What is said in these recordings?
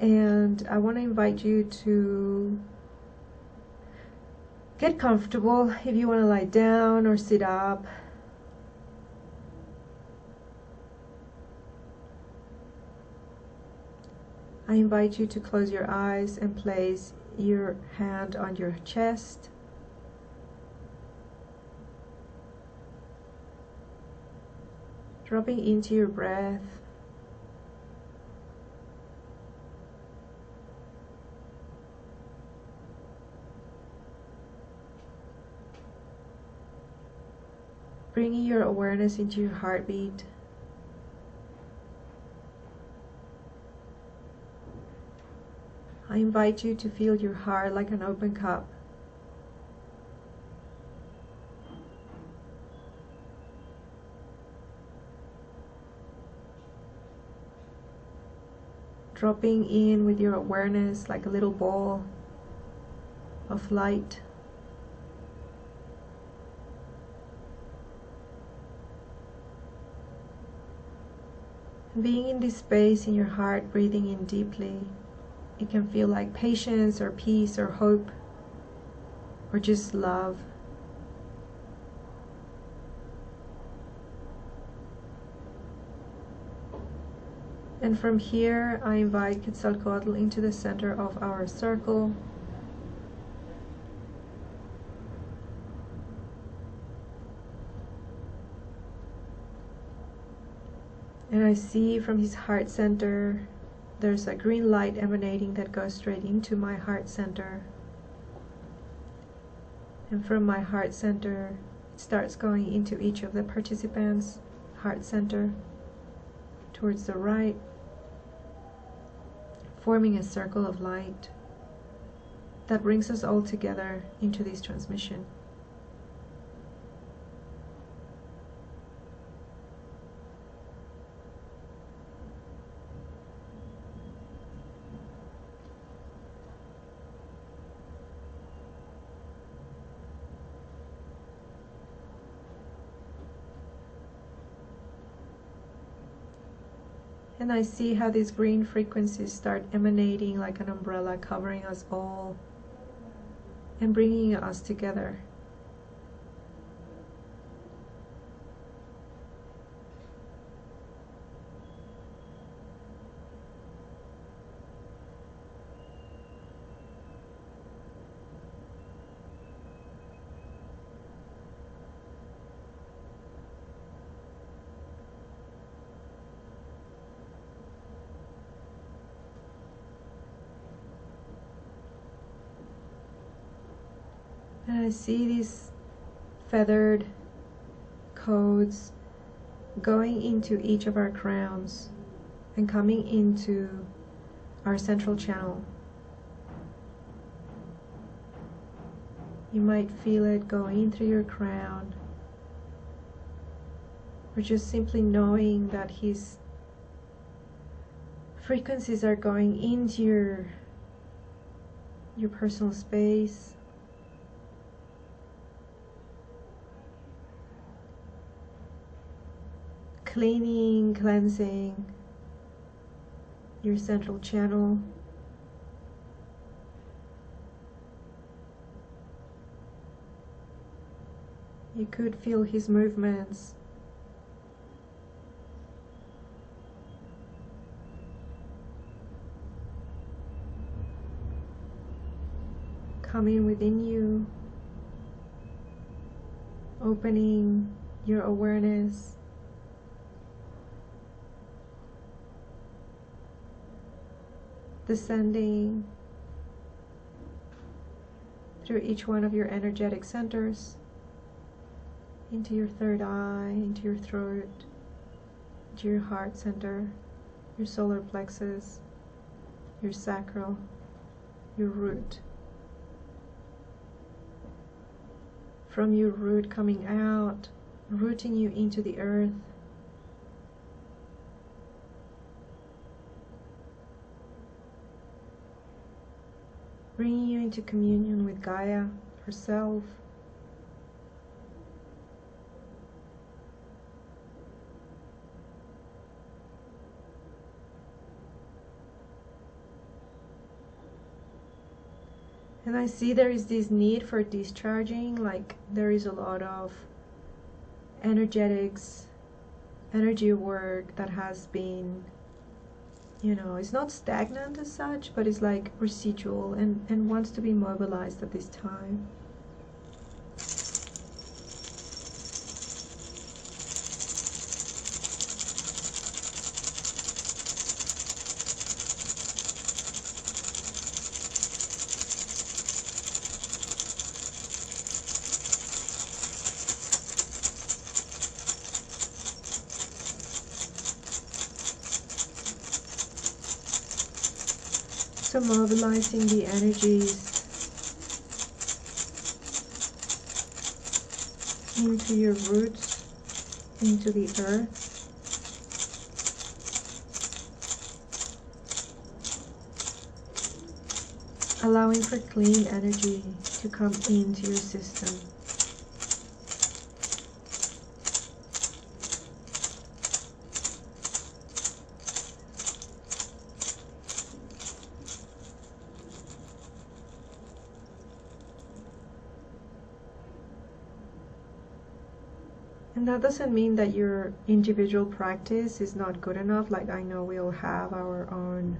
And I want to invite you to get comfortable. If you want to lie down or sit up, I invite you to close your eyes and place your hand on your chest. Dropping into your breath. Bringing your awareness into your heartbeat. I invite you to feel your heart like an open cup. Dropping in with your awareness like a little ball of light. Being in this space in your heart, breathing in deeply, it can feel like patience or peace or hope or just love. And from here, I invite Quetzalcoatl into the center of our circle. And I see from his heart center, there's a green light emanating that goes straight into my heart center. And from my heart center, it starts going into each of the participants' heart center towards the right, forming a circle of light that brings us all together into this transmission. And I see how these green frequencies start emanating like an umbrella, covering us all and bringing us together. And I see these feathered codes going into each of our crowns and coming into our central channel. You might feel it going through your crown, or just simply knowing that his frequencies are going into your personal space. Cleaning, cleansing your central channel. You could feel his movements. Coming within you, opening your awareness. Descending through each one of your energetic centers, into your third eye, into your throat, into your heart center, your solar plexus, your sacral, your root. From your root coming out, rooting you into the earth. Bringing you into communion with Gaia herself. And I see there is this need for discharging, like there is a lot of energetics, energy work that has been, it's not stagnant as such, but it's like residual and wants to be mobilized at this time. So mobilizing the energies into your roots, into the earth. Allowing for clean energy to come into your system. And that doesn't mean that your individual practice is not good enough. Like, I know we all have our own,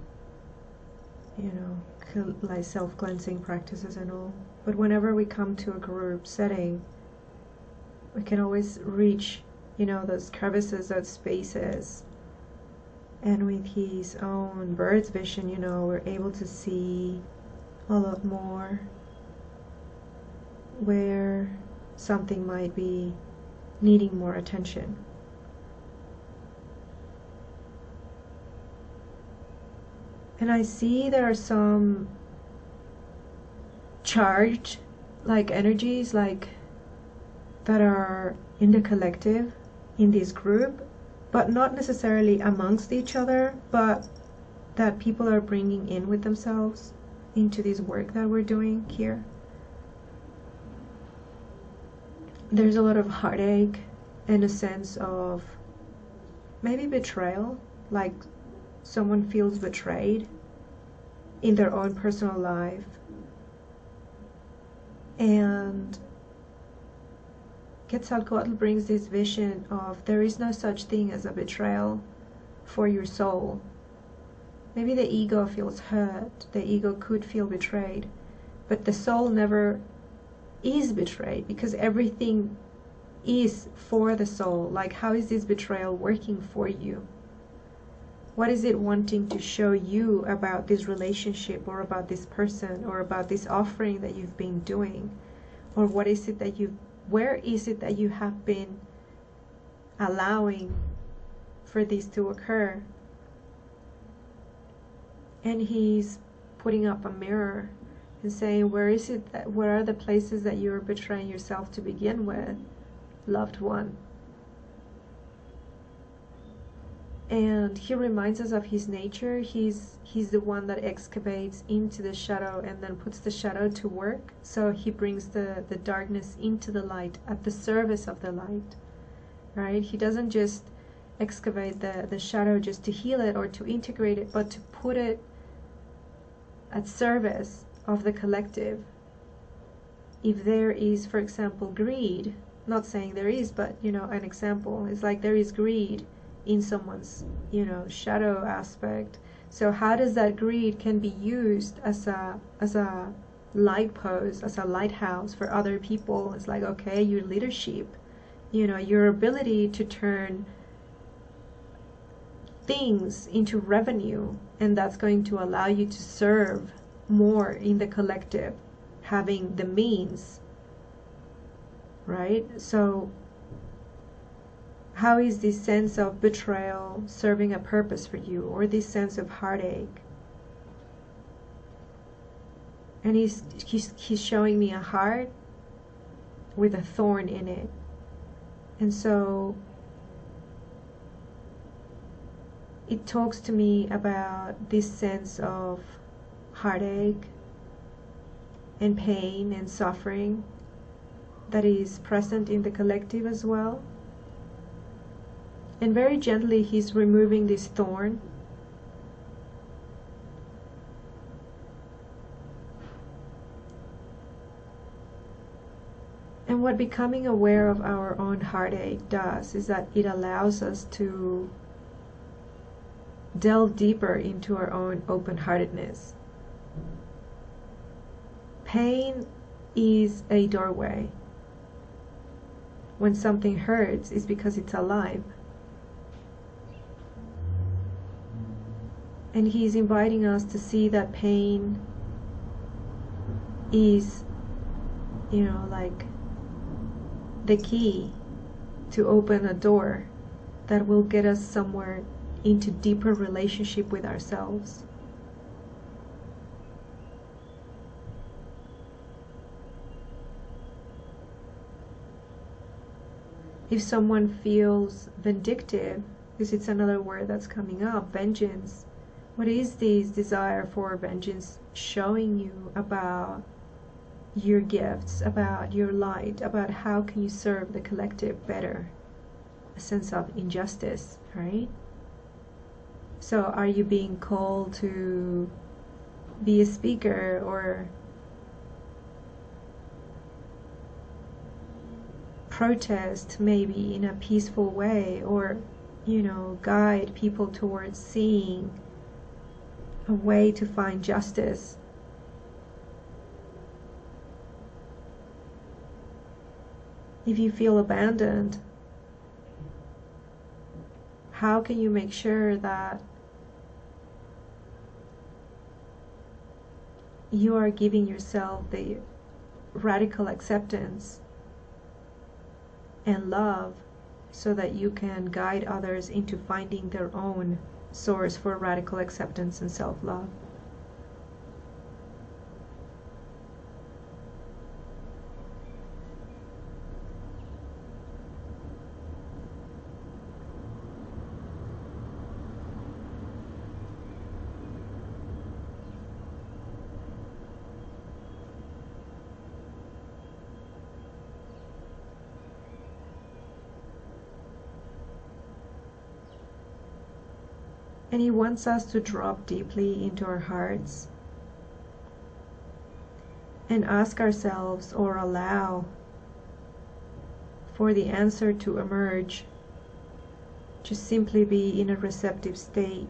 like self-cleansing practices and all. But whenever we come to a group setting, we can always reach, those crevices, those spaces. And with his own bird's vision, we're able to see a lot more where something might be needing more attention. And I see there are some charged like energies like that are in the collective in this group, but not necessarily amongst each other, but that people are bringing in with themselves into this work that we're doing here. There's a lot of heartache and a sense of maybe betrayal, like someone feels betrayed in their own personal life. And Quetzalcoatl brings this vision of there is no such thing as a betrayal for your soul. Maybe the ego feels hurt, the ego could feel betrayed, but the soul never is betrayed because everything is for the soul. Like, how is this betrayal working for you? What is it wanting to show you about this relationship or about this person or about this offering that you've been doing? Or what is it that where is it that you have been allowing for this to occur? And he's putting up a mirror and saying, where are the places that you're betraying yourself to begin with, loved one? And he reminds us of his nature. He's the one that excavates into the shadow and then puts the shadow to work. So he brings the darkness into the light at the service of the light, right? He doesn't just excavate the shadow just to heal it or to integrate it, but to put it at service of the collective. If there is, for example, greed, not saying there is, but an example is like there is greed in someone's shadow aspect. So how does that greed can be used as a light post, as a lighthouse for other people? It's like, okay, your leadership, your ability to turn things into revenue, and that's going to allow you to serve more in the collective, having the means, right? So how is this sense of betrayal serving a purpose for you, or this sense of heartache? And he's showing me a heart with a thorn in it. And so it talks to me about this sense of heartache and pain and suffering that is present in the collective as well. And very gently he's removing this thorn. And what becoming aware of our own heartache does is that it allows us to delve deeper into our own open-heartedness. Pain is a doorway. When something hurts, it's because it's alive. And he's inviting us to see that pain is, like the key to open a door that will get us somewhere into deeper relationship with ourselves. If someone feels vindictive, because it's another word that's coming up, vengeance, what is this desire for vengeance showing you about your gifts, about your light, about how can you serve the collective better? A sense of injustice, right? So are you being called to be a speaker or protest maybe in a peaceful way, or guide people towards seeing a way to find justice? If you feel abandoned, how can you make sure that you are giving yourself the radical acceptance and love so that you can guide others into finding their own source for radical acceptance and self-love? And he wants us to drop deeply into our hearts and ask ourselves, or allow for the answer to emerge. Just simply be in a receptive state.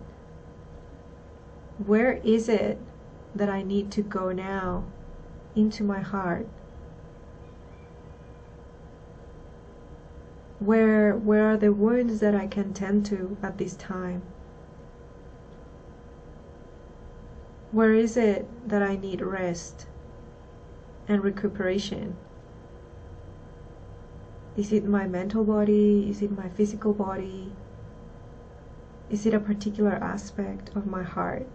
Where is it that I need to go now into my heart? Where are the wounds that I can tend to at this time? Where is it that I need rest and recuperation? Is it my mental body? Is it my physical body? Is it a particular aspect of my heart?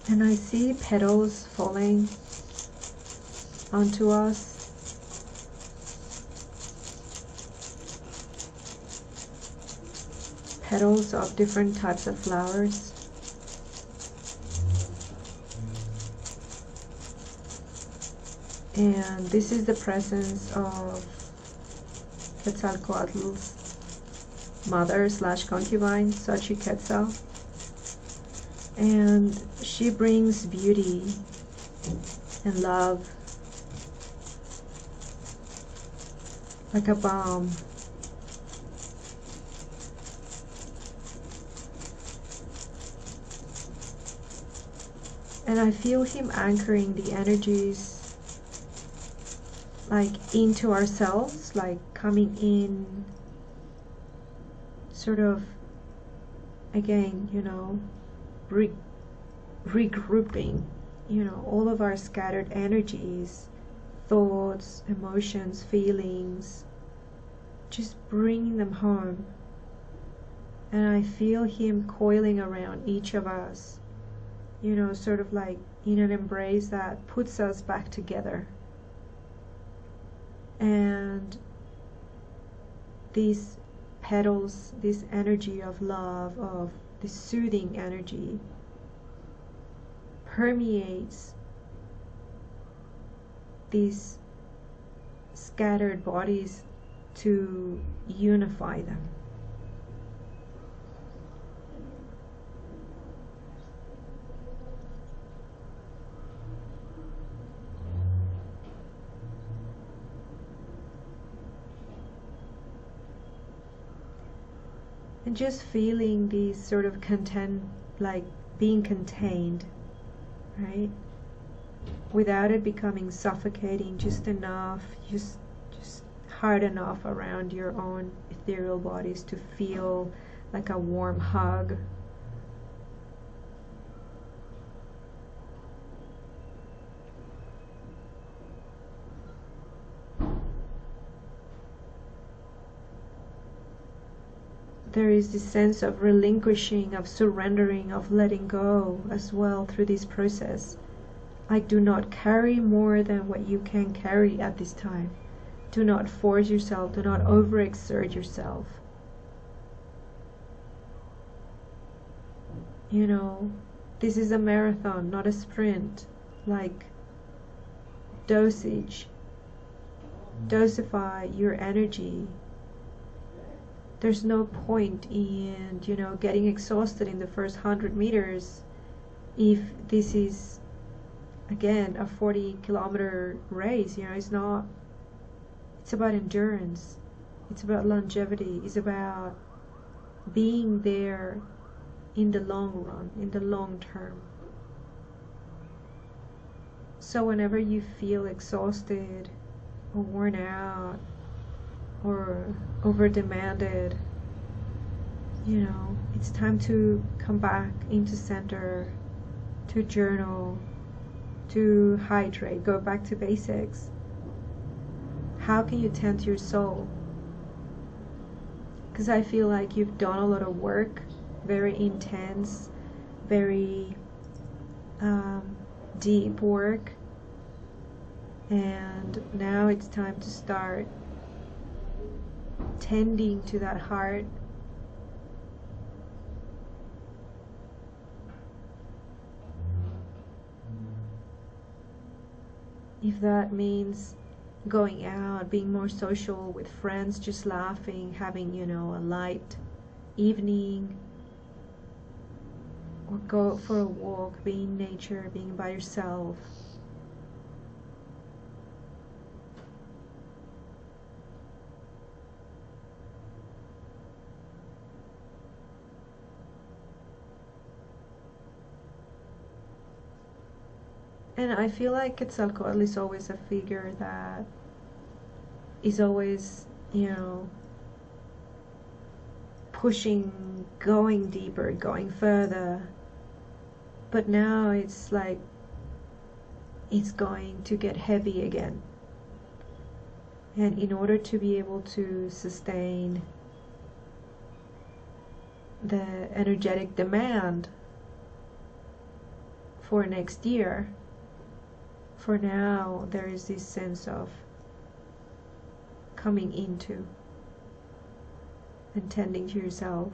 And I see petals falling onto us. Petals of different types of flowers. And this is the presence of Quetzalcoatl's mother / concubine, Quetzal. And she brings beauty and love like a balm. And I feel him anchoring the energies like into ourselves, like coming in, sort of, again, regrouping all of our scattered energies, thoughts, emotions, feelings, just bringing them home. And I feel him coiling around each of us, sort of like in an embrace that puts us back together. And these petals, this energy of love, of this soothing energy, permeates these scattered bodies to unify them. And just feeling these sort of like being contained, right? Without it becoming suffocating, just enough, just hard enough around your own ethereal bodies to feel like a warm hug. There is this sense of relinquishing, of surrendering, of letting go as well through this process. Like, do not carry more than what you can carry at this time. Do not force yourself, do not overexert yourself. This is a marathon, not a sprint. Like, dosify your energy. There's no point in, getting exhausted in the first 100 meters if this is, again, a 40-kilometer race. It's not. It's about endurance. It's about longevity. It's about being there in the long run, in the long term. So whenever you feel exhausted or worn out or over-demanded, it's time to come back into center, to journal, to hydrate, go back to basics. How can you tend to your soul? Because I feel like you've done a lot of work, very intense, very deep work, and now it's time to start tending to that heart. If that means going out, being more social with friends, just laughing, having, a light evening, or go for a walk, being in nature, being by yourself. And I feel like Quetzalcoatl is always a figure that is always, pushing, going deeper, going further. But now it's like it's going to get heavy again. And in order to be able to sustain the energetic demand for next year, for now there is this sense of coming into and tending to yourself.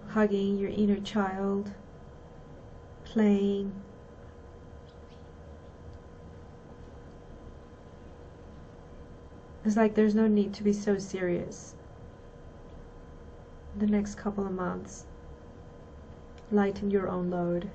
Hugging your inner child, playing. It's like there's no need to be so serious. The next couple of months, lighten your own load.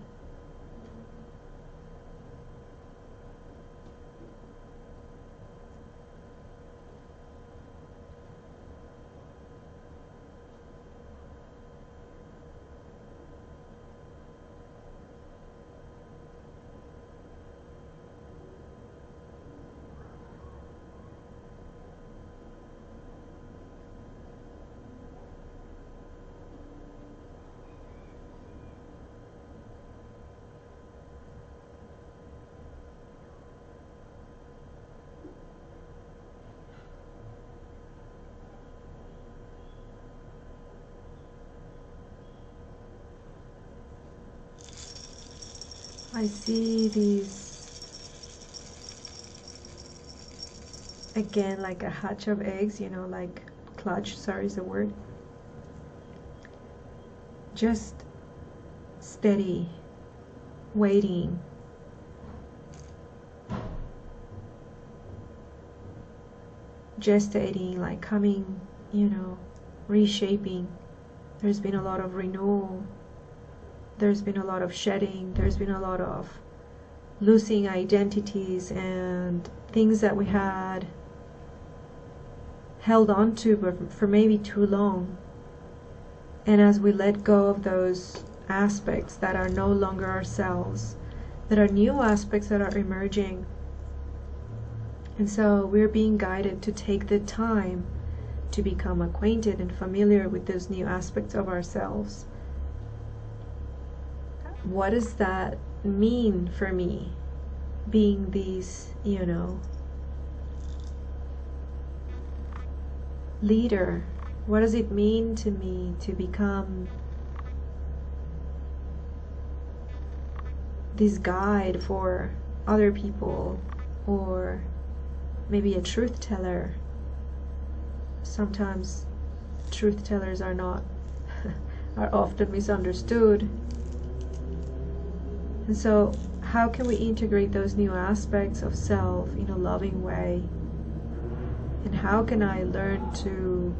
I see these, again, like a hatch of eggs, you know, like clutch, sorry is the word. Just steady, waiting. Gestating, like coming, you know, reshaping. There's been a lot of renewal. There's been a lot of shedding. There's been a lot of losing identities and things that we had held on to for maybe too long. And as we let go of those aspects that are no longer ourselves, that are new aspects that are emerging. And so we're being guided to take the time to become acquainted and familiar with those new aspects of ourselves. What does that mean for me, being these, you know, leader? What does it mean to me to become this guide for other people, or maybe a truth teller? Sometimes truth tellers are not are often misunderstood. And so how can we integrate those new aspects of self in a loving way? And how can I learn to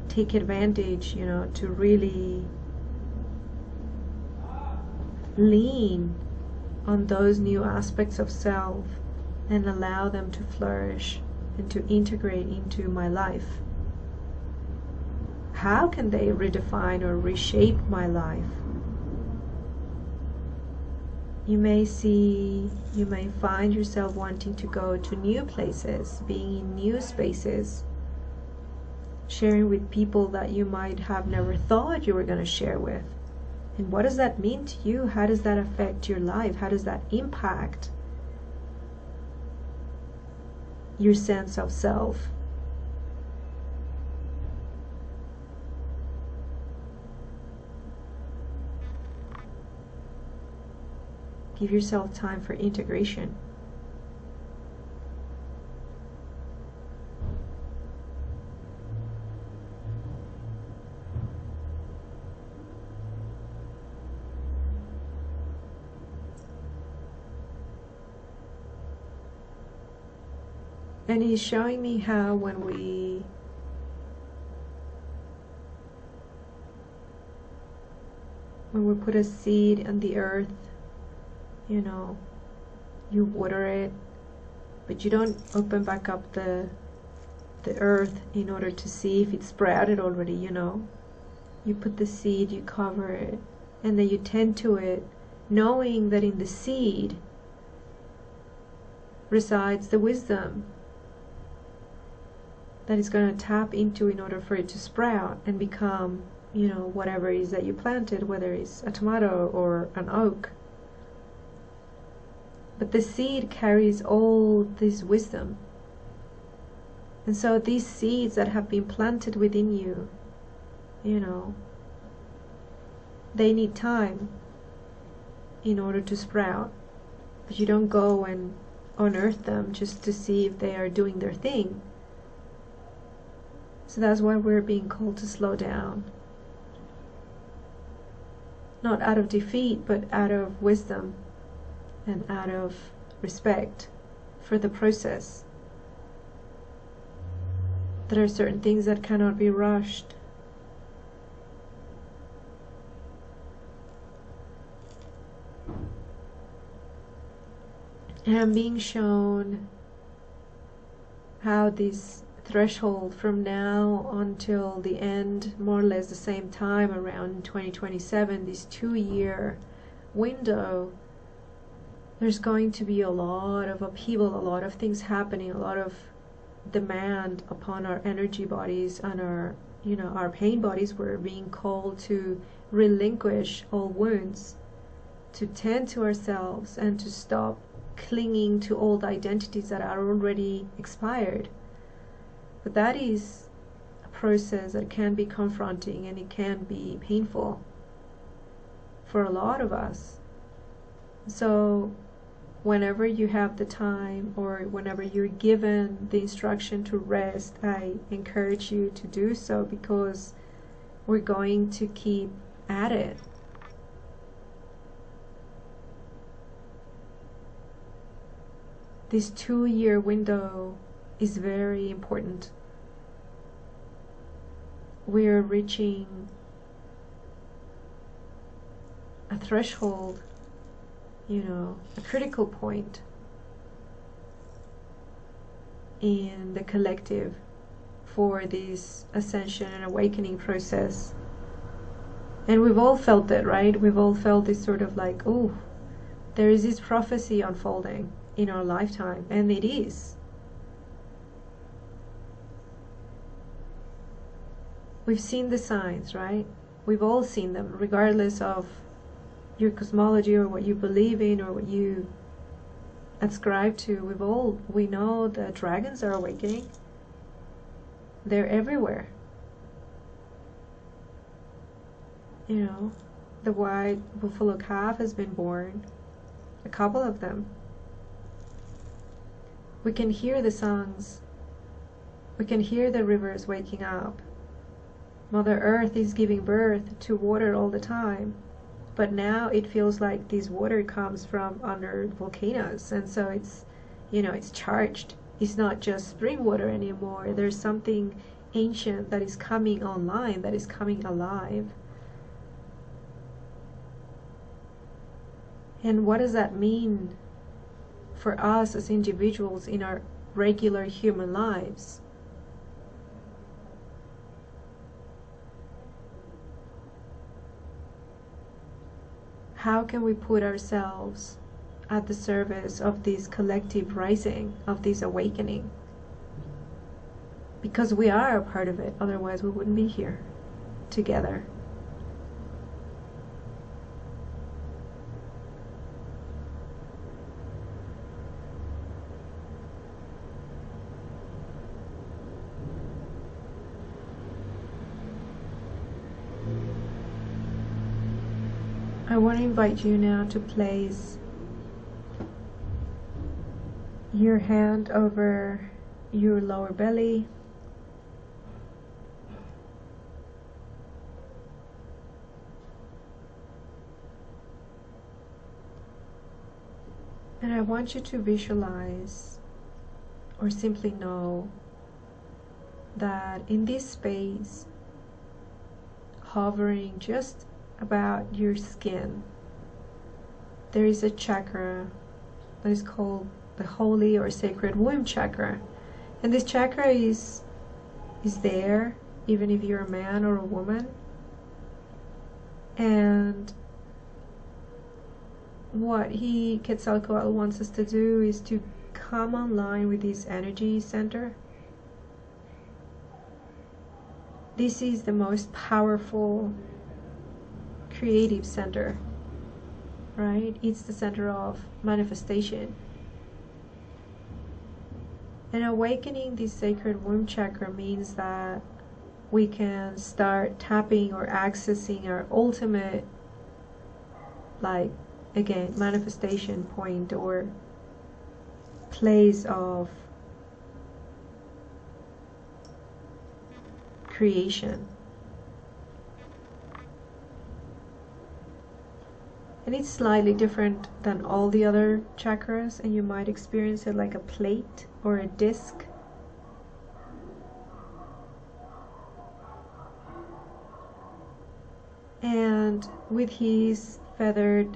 take advantage, you know, to really lean on those new aspects of self and allow them to flourish and to integrate into my life? How can they redefine or reshape my life? You may find yourself wanting to go to new places, being in new spaces, sharing with people that you might have never thought you were going to share with. And what does that mean to you? How does that affect your life? How does that impact your sense of self? Give yourself time for integration. And he's showing me how when we put a seed in the earth, you know, you water it, but you don't open back up the earth in order to see if it's sprouted already, you know. You put the seed, you cover it, and then you tend to it, knowing that in the seed resides the wisdom that it's going to tap into in order for it to sprout and become, you know, whatever it is that you planted, whether it's a tomato or an oak. But the seed carries all this wisdom. And so these seeds that have been planted within you, you know, they need time in order to sprout. But you don't go and unearth them just to see if they are doing their thing. So that's why we're being called to slow down. Not out of defeat, but out of wisdom and out of respect for the process. There are certain things that cannot be rushed. And I'm being shown how this threshold from now until the end, more or less the same time, around 2027, this 2-year window, there's going to be a lot of upheaval, a lot of things happening, a lot of demand upon our energy bodies and our, you know, our pain bodies. We're being called to relinquish all wounds, to tend to ourselves, and to stop clinging to old identities that are already expired. But that is a process that can be confronting, and it can be painful for a lot of us. So whenever you have the time or whenever you're given the instruction to rest, I encourage you to do so, because we're going to keep at it. This 2-year window is very important. We're reaching a threshold, a critical point in the collective for this ascension and awakening process. And we've all felt it, right? We've all felt this sort of like, oh, there is this prophecy unfolding in our lifetime, and it is. We've seen the signs, right? We've all seen them, regardless of your cosmology or what you believe in or what you ascribe to. We know the dragons are awakening. They're everywhere. The white buffalo calf has been born, a couple of them. We can hear the songs. We can hear the rivers waking up. Mother Earth is giving birth to water all the time, but now it feels like this water comes from under volcanoes, and so it's charged. It's not just spring water anymore. There's something ancient that is coming online, that is coming alive. And what does that mean for us as individuals in our regular human lives? How can we put ourselves at the service of this collective rising, of this awakening? Because we are a part of it, otherwise we wouldn't be here together. I want to invite you now to place your hand over your lower belly, and I want you to visualize or simply know that in this space, hovering just about your skin, there is a chakra that is called the holy or sacred womb chakra. And this chakra is there even if you're a man or a woman. And what Quetzalcoatl wants us to do is to come online with this energy center. This is the most powerful creative center, right? It's the center of manifestation. And awakening this sacred womb chakra means that we can start tapping or accessing our ultimate, manifestation point or place of creation. And it's slightly different than all the other chakras, and you might experience it like a plate or a disc. And with his feathered,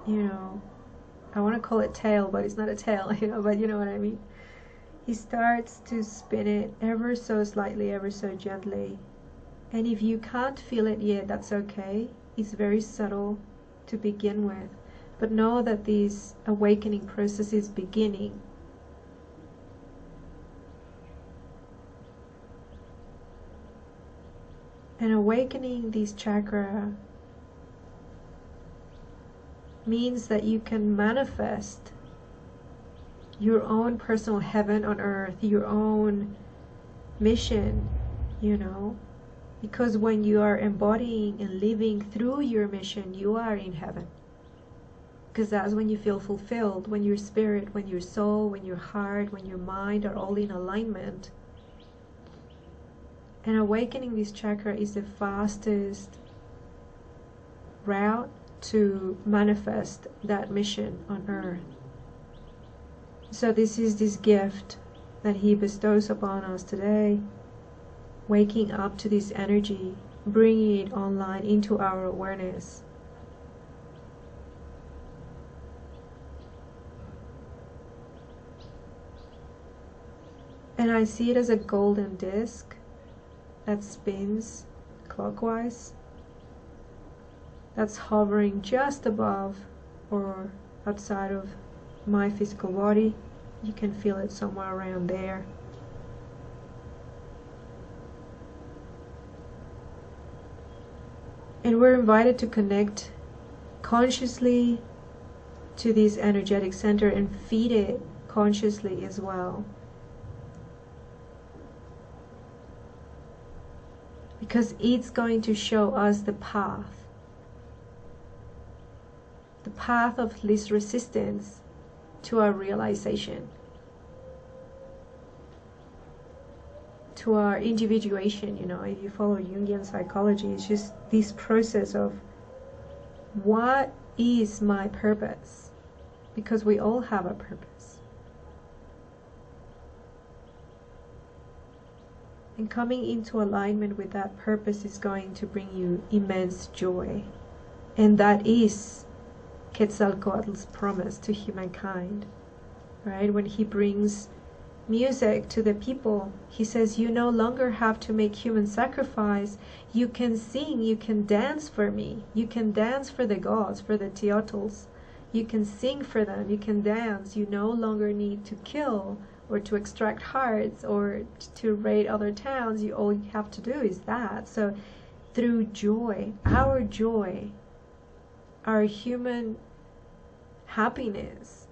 I want to call it tail, but it's not a tail, but you know what I mean. He starts to spin it ever so slightly, ever so gently. And if you can't feel it yet, that's okay. It's very subtle to begin with, but know that this awakening process is beginning. And awakening this chakra means that you can manifest your own personal heaven on earth, your own mission, because when you are embodying and living through your mission, you are in heaven. because that's when you feel fulfilled, when your spirit, when your soul, when your heart, when your mind are all in alignment. And awakening this chakra is the fastest route to manifest that mission on earth. So this is this gift that he bestows upon us today, waking up to this energy, bringing it online into our awareness. And I see it as a golden disc that spins clockwise, that's hovering just above or outside of my physical body. You can feel it somewhere around there. And we're invited to connect consciously to this energetic center and feed it consciously as well. Because it's going to show us the path of least resistance to our realization, to our individuation. You know, if you follow Jungian psychology, it's just this process of what is my purpose, because we all have a purpose. And coming into alignment with that purpose is going to bring you immense joy. And that is Quetzalcoatl's promise to humankind, right? When he brings music to the people, he says, you no longer have to make human sacrifice. You can sing, you can dance for me. You can dance for the gods, for the teotls. You can sing for them, you can dance. You no longer need to kill or to extract hearts or to raid other towns. All you have to do is that. So through joy, our human happiness,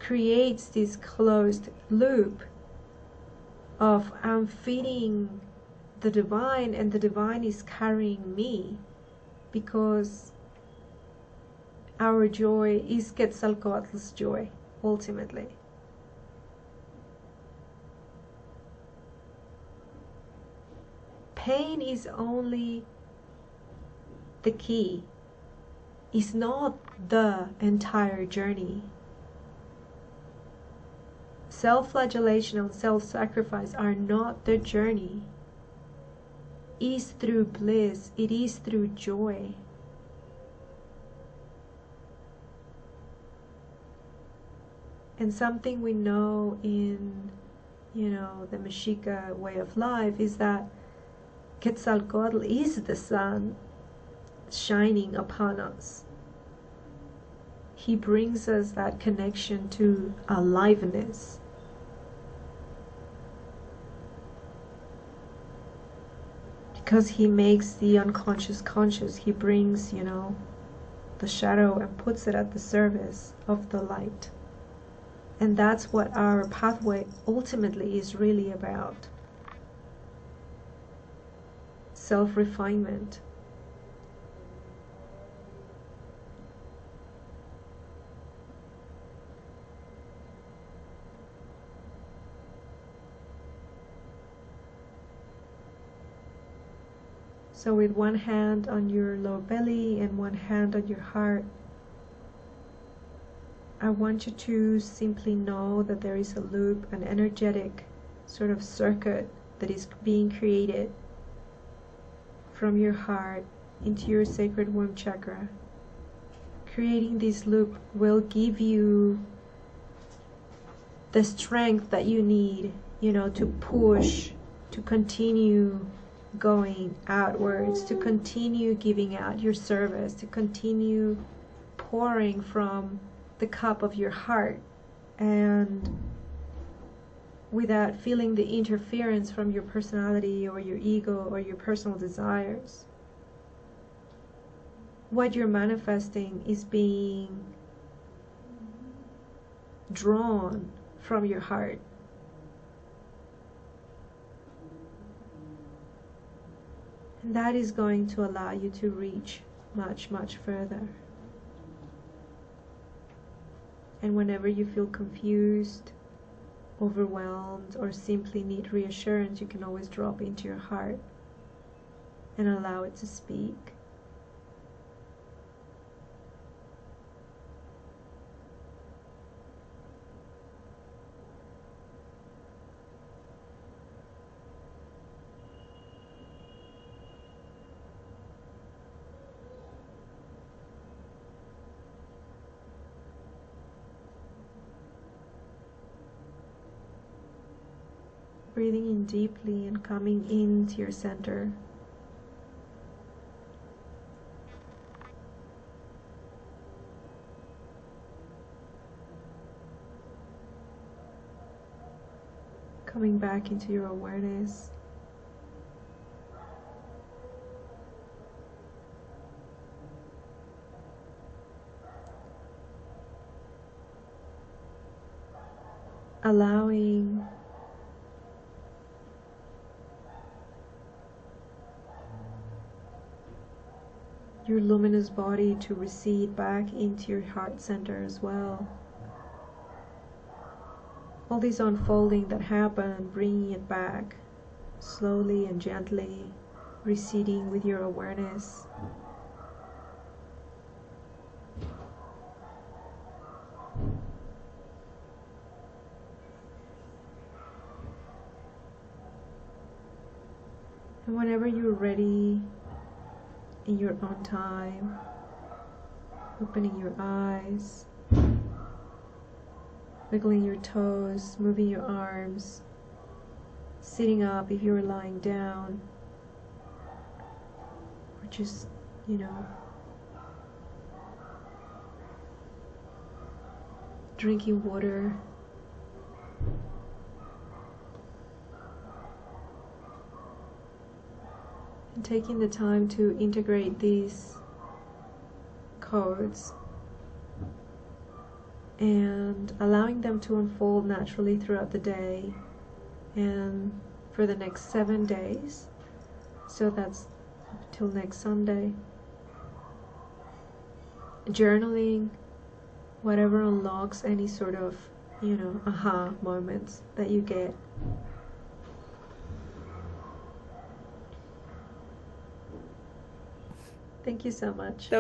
creates this closed loop of I'm feeding the divine and the divine is carrying me, because our joy is Quetzalcoatl's joy, ultimately. Pain is only the key. It's not the entire journey. Self-flagellation and self-sacrifice are not the journey. It is through bliss, it is through joy. And something we know in, the Mexica way of life is that Quetzalcoatl is the sun shining upon us. He brings us that connection to aliveness. Because he makes the unconscious conscious, he brings, the shadow and puts it at the service of the light. And that's what our pathway ultimately is really about. Self-refinement. So with one hand on your lower belly and one hand on your heart, I want you to simply know that there is a loop, an energetic sort of circuit that is being created from your heart into your sacred womb chakra. Creating this loop will give you the strength that you need, to push, to continue going outwards, to continue giving out your service, to continue pouring from the cup of your heart, and without feeling the interference from your personality or your ego or your personal desires. What you're manifesting is being drawn from your heart. And that is going to allow you to reach much, much further. And whenever you feel confused, overwhelmed, or simply need reassurance, you can always drop into your heart and allow it to speak. Breathing in deeply and coming into your center. Coming back into your awareness. Allowing your luminous body to recede back into your heart center as well. All this unfolding that happened, bringing it back slowly and gently, receding with your awareness. And whenever you're ready, in your own time, opening your eyes, wiggling your toes, moving your arms, sitting up if you're lying down, or just, drinking water. And taking the time to integrate these codes and allowing them to unfold naturally throughout the day and for the next 7 days. So that's till next Sunday. Journaling, whatever unlocks any sort of, aha moments that you get. Thank you so much.